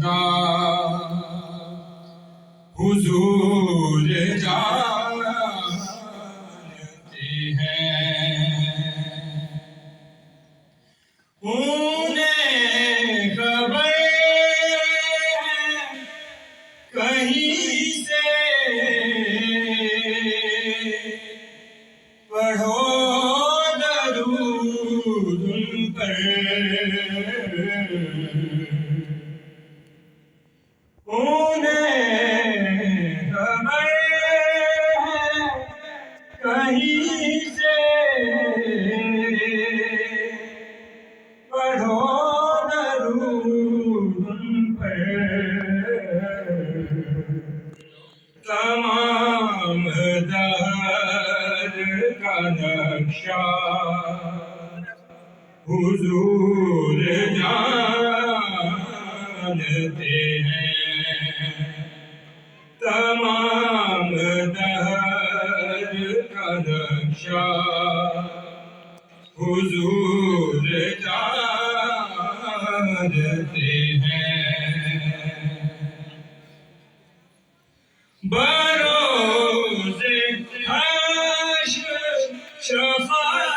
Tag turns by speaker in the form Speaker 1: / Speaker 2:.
Speaker 1: کا حضور جانتے ہیں، انہیں خبر کہیں سے پڑھو درود ان پر، انہیں خبر کہیں سے پڑھو درود ان پر، تمام دہر کا نقشہ حضور جانتے ہیں، تمام دہر کا نقشہ حضور جانتے ہیں، بروز حشر شفاعت